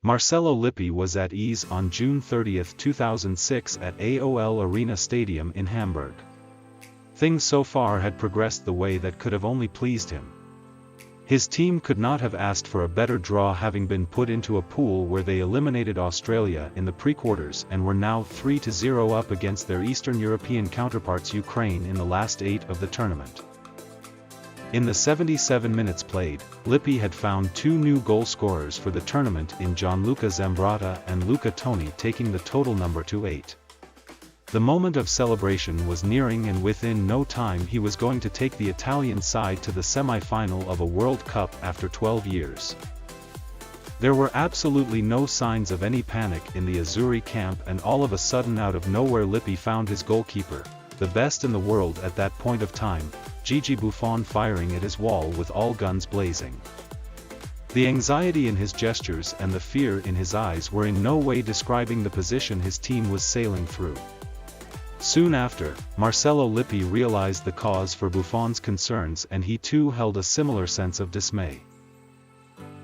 Marcello Lippi was at ease on June 30, 2006 at AOL Arena Stadium in Hamburg. Things so far had progressed the way that could have only pleased him. His team could not have asked for a better draw, having been put into a pool where they eliminated Australia in the pre-quarters and were now 3-0 up against their Eastern European counterparts Ukraine in the last 8 of the tournament. In the 77 minutes played, Lippi had found 2 new goal scorers for the tournament in Gianluca Zambrotta and Luca Toni, taking the total number to 8. The moment of celebration was nearing, and within no time he was going to take the Italian side to the semi-final of a World Cup after 12 years. There were absolutely no signs of any panic in the Azzurri camp, and all of a sudden, out of nowhere, Lippi found his goalkeeper, the best in the world at that point of time, Gigi Buffon, firing at his wall with all guns blazing. The anxiety in his gestures and the fear in his eyes were in no way describing the position his team was sailing through. Soon after, Marcello Lippi realized the cause for Buffon's concerns, and he too held a similar sense of dismay.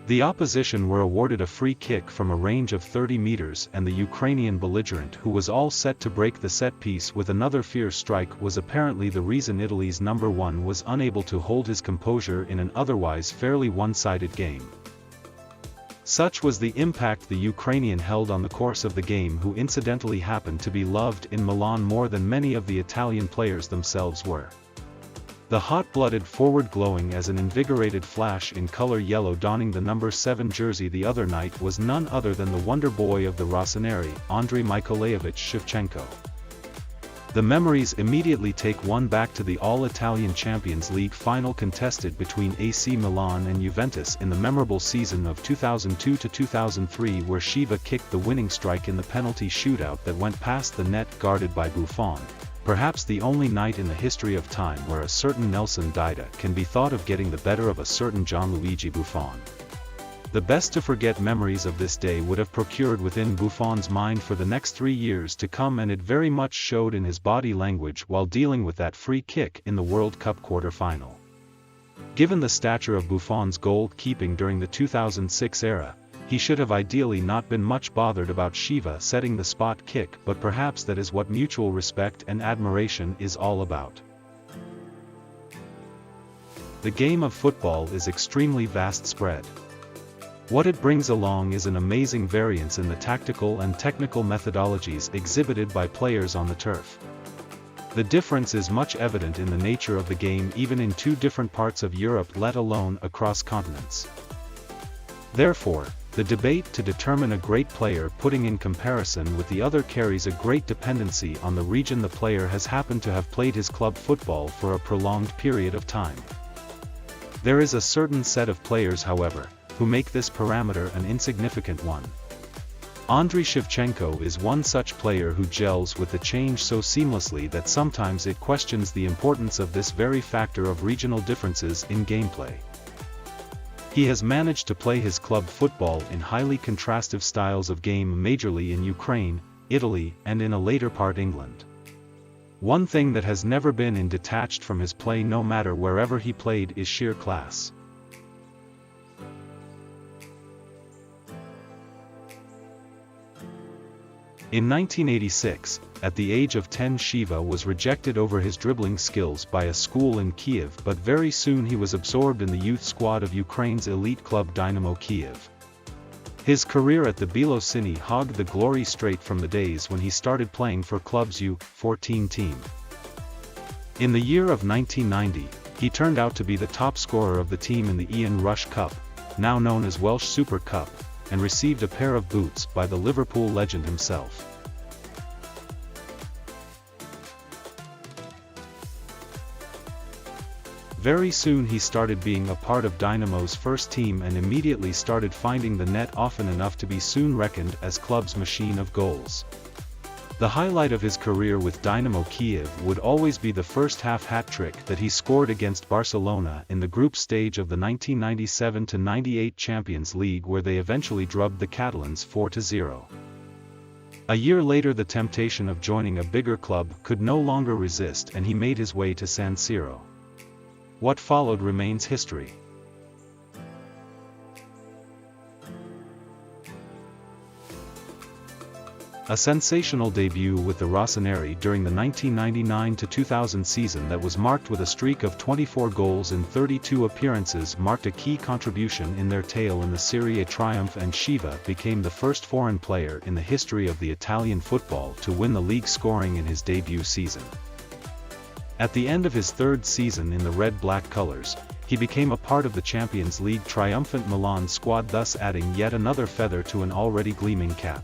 The opposition were awarded a free kick from a range of 30 meters, and the Ukrainian belligerent, who was all set to break the set piece with another fierce strike, was apparently the reason Italy's number 1 was unable to hold his composure in an otherwise fairly one-sided game. Such was the impact the Ukrainian held on the course of the game, who incidentally happened to be loved in Milan more than many of the Italian players themselves were. The hot-blooded forward, glowing as an invigorated flash in color yellow, donning the number 7 jersey the other night, was none other than the wonder boy of the Rossoneri, Andriy Shevchenko. The memories immediately take one back to the All-Italian Champions League final contested between AC Milan and Juventus in the memorable season of 2002-2003, where Sheva kicked the winning strike in the penalty shootout that went past the net guarded by Buffon. Perhaps the only night in the history of time where a certain Nelson Dida can be thought of getting the better of a certain Gianluigi Buffon. The best-to-forget memories of this day would have procured within Buffon's mind for the next 3 years to come, and it very much showed in his body language while dealing with that free kick in the World Cup quarter-final. Given the stature of Buffon's goal-keeping during the 2006 era, he should have ideally not been much bothered about Sheva setting the spot kick, but perhaps that is what mutual respect and admiration is all about. The game of football is extremely vast spread. What it brings along is an amazing variance in the tactical and technical methodologies exhibited by players on the turf. The difference is much evident in the nature of the game, even in 2 different parts of Europe, let alone across continents. Therefore, the debate to determine a great player putting in comparison with the other carries a great dependency on the region the player has happened to have played his club football for a prolonged period of time. There is a certain set of players, however, who make this parameter an insignificant one. Andriy Shevchenko is one such player who gels with the change so seamlessly that sometimes it questions the importance of this very factor of regional differences in gameplay. He has managed to play his club football in highly contrastive styles of game, majorly in Ukraine, Italy, and in a later part England. One thing that has never been detached from his play, no matter wherever he played, is sheer class. In 1986, at the age of 10, Sheva was rejected over his dribbling skills by a school in Kiev, but very soon he was absorbed in the youth squad of Ukraine's elite club Dynamo Kiev. His career at the Belosini hogged the glory straight from the days when he started playing for club's U14 team. In the year of 1990, he turned out to be the top scorer of the team in the Ian Rush Cup, now known as Welsh Super Cup, and received a pair of boots by the Liverpool legend himself. Very soon he started being a part of Dynamo's first team and immediately started finding the net often enough to be soon reckoned as club's machine of goals. The highlight of his career with Dynamo Kiev would always be the first half hat-trick that he scored against Barcelona in the group stage of the 1997-98 Champions League, where they eventually drubbed the Catalans 4-0. A year later, the temptation of joining a bigger club could no longer resist, and he made his way to San Siro. What followed remains history. A sensational debut with the Rossoneri during the 1999-2000 season that was marked with a streak of 24 goals in 32 appearances marked a key contribution in their tale in the Serie A triumph, and Sheva became the first foreign player in the history of the Italian football to win the league scoring in his debut season. At the end of his third season in the red-black colors, he became a part of the Champions League triumphant Milan squad, thus adding yet another feather to an already gleaming cap.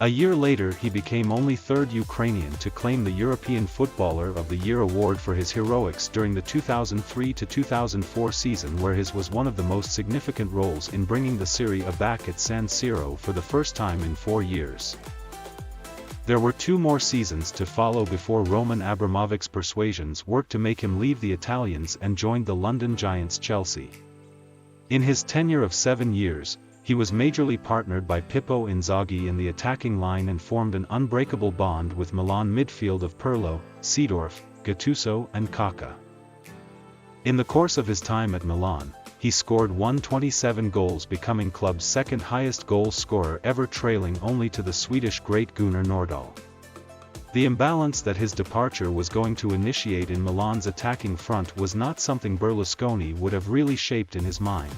A year later he became only third Ukrainian to claim the European Footballer of the Year award for his heroics during the 2003-2004 season, where his was one of the most significant roles in bringing the Serie A back at San Siro for the first time in 4 years. There were 2 more seasons to follow before Roman Abramovich's persuasions worked to make him leave the Italians and join the London Giants Chelsea. In his tenure of 7 years, he was majorly partnered by Pippo Inzaghi in the attacking line and formed an unbreakable bond with Milan midfield of Pirlo, Seedorf, Gattuso and Kaká. In the course of his time at Milan, he scored 127 goals, becoming club's second highest goal scorer ever, trailing only to the Swedish great Gunnar Nordahl. The imbalance that his departure was going to initiate in Milan's attacking front was not something Berlusconi would have really shaped in his mind.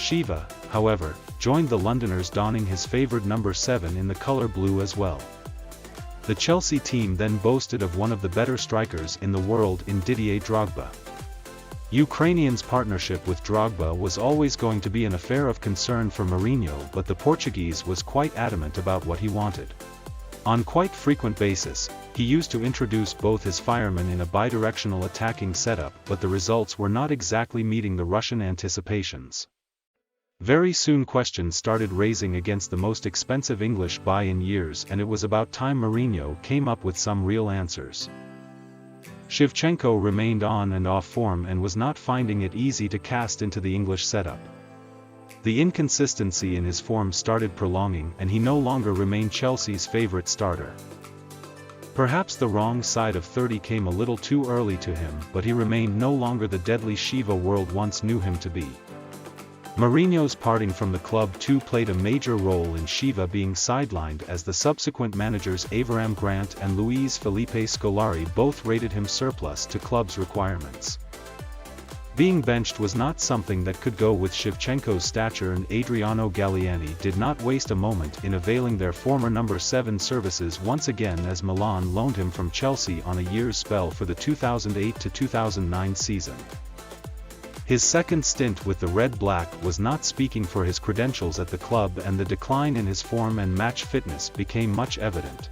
Sheva, however, joined the Londoners donning his favoured number 7 in the colour blue as well. The Chelsea team then boasted of one of the better strikers in the world in Didier Drogba. Ukrainian's partnership with Drogba was always going to be an affair of concern for Mourinho, but the Portuguese was quite adamant about what he wanted. On quite frequent basis, he used to introduce both his firemen in a bidirectional attacking setup, but the results were not exactly meeting the Russian anticipations. Very soon questions started raising against the most expensive English buy in years, and it was about time Mourinho came up with some real answers. Shevchenko remained on and off form and was not finding it easy to cast into the English setup. The inconsistency in his form started prolonging, and he no longer remained Chelsea's favourite starter. Perhaps the wrong side of 30 came a little too early to him, but he remained no longer the deadly Sheva world once knew him to be. Mourinho's parting from the club too played a major role in Sheva being sidelined, as the subsequent managers Avram Grant and Luis Felipe Scolari both rated him surplus to club's requirements. Being benched was not something that could go with Shevchenko's stature, and Adriano Galliani did not waste a moment in availing their former number 7 services once again, as Milan loaned him from Chelsea on a year's spell for the 2008-2009 season. His second stint with the Red-Black was not speaking for his credentials at the club, and the decline in his form and match fitness became much evident.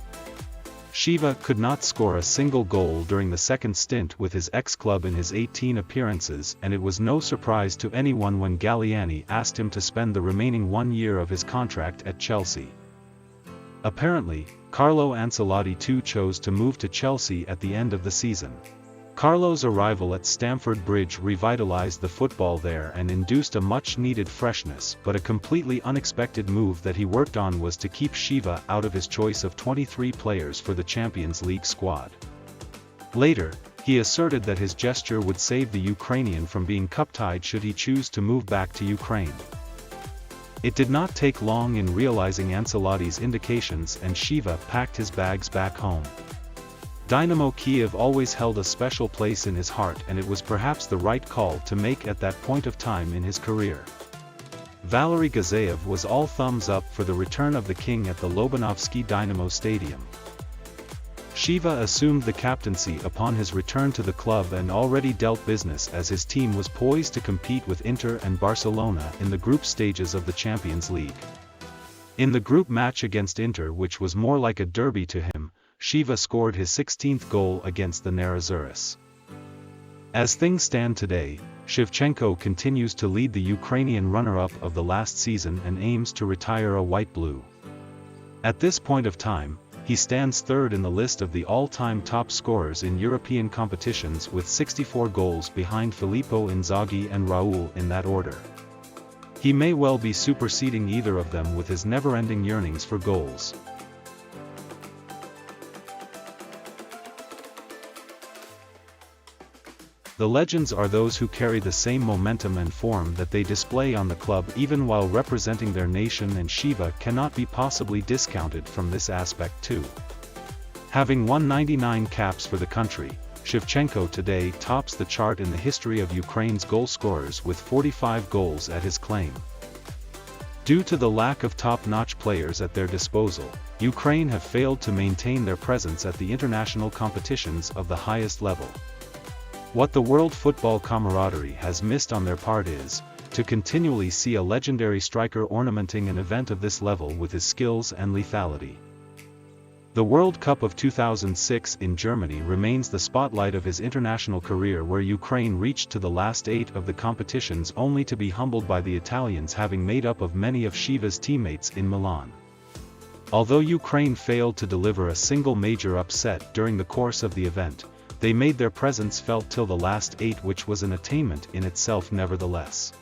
Sheva could not score a single goal during the second stint with his ex-club in his 18 appearances, and it was no surprise to anyone when Galliani asked him to spend the remaining 1 year of his contract at Chelsea. Apparently, Carlo Ancelotti too chose to move to Chelsea at the end of the season. Carlo's arrival at Stamford Bridge revitalized the football there and induced a much-needed freshness, but a completely unexpected move that he worked on was to keep Sheva out of his choice of 23 players for the Champions League squad. Later, he asserted that his gesture would save the Ukrainian from being cup-tied should he choose to move back to Ukraine. It did not take long in realizing Ancelotti's indications, and Sheva packed his bags back home. Dynamo Kiev always held a special place in his heart, and it was perhaps the right call to make at that point of time in his career. Valery Gazayev was all thumbs up for the return of the king at the Lobanovsky Dynamo Stadium. Sheva assumed the captaincy upon his return to the club and already dealt business, as his team was poised to compete with Inter and Barcelona in the group stages of the Champions League. In the group match against Inter, which was more like a derby to him, Sheva scored his 16th goal against the Nerazzurris. As things stand today, Shevchenko continues to lead the Ukrainian runner-up of the last season and aims to retire a white-blue. At this point of time, he stands third in the list of the all-time top scorers in European competitions with 64 goals, behind Filippo Inzaghi and Raul in that order. He may well be superseding either of them with his never-ending yearnings for goals. The legends are those who carry the same momentum and form that they display on the club even while representing their nation, and Shiva cannot be possibly discounted from this aspect too. Having won 99 caps for the country, Shevchenko today tops the chart in the history of Ukraine's goal scorers with 45 goals at his claim. Due to the lack of top-notch players at their disposal, Ukraine have failed to maintain their presence at the international competitions of the highest level. What the world football camaraderie has missed on their part is, to continually see a legendary striker ornamenting an event of this level with his skills and lethality. The World Cup of 2006 in Germany remains the spotlight of his international career, where Ukraine reached to the last 8 of the competitions only to be humbled by the Italians, having made up of many of Shiva's teammates in Milan. Although Ukraine failed to deliver a single major upset during the course of the event, they made their presence felt till the last 8, which was an attainment in itself nevertheless.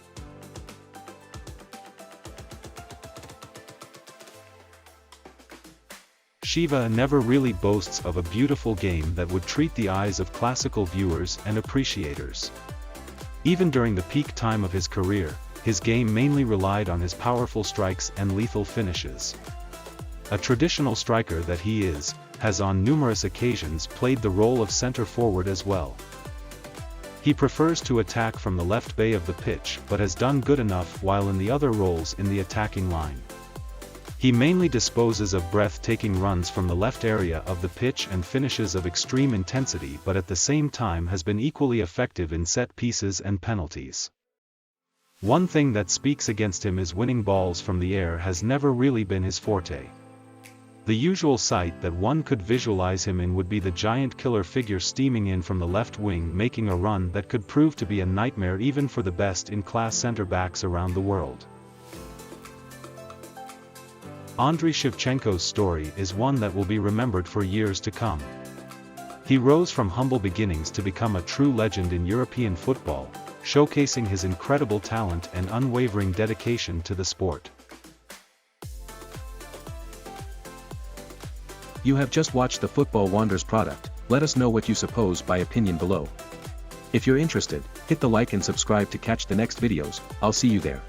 Shiva never really boasts of a beautiful game that would treat the eyes of classical viewers and appreciators. Even during the peak time of his career, his game mainly relied on his powerful strikes and lethal finishes. A traditional striker that he is, has on numerous occasions played the role of center forward as well. He prefers to attack from the left bay of the pitch, but has done good enough while in the other roles in the attacking line. He mainly disposes of breathtaking runs from the left area of the pitch and finishes of extreme intensity, but at the same time has been equally effective in set pieces and penalties. One thing that speaks against him is winning balls from the air has never really been his forte. The usual sight that one could visualize him in would be the giant killer figure steaming in from the left wing, making a run that could prove to be a nightmare even for the best-in-class center-backs around the world. Andriy Shevchenko's story is one that will be remembered for years to come. He rose from humble beginnings to become a true legend in European football, showcasing his incredible talent and unwavering dedication to the sport. You have just watched the Football Wonders product. Let us know what you suppose by opinion below. If you're interested, hit the like and subscribe to catch the next videos. I'll see you there.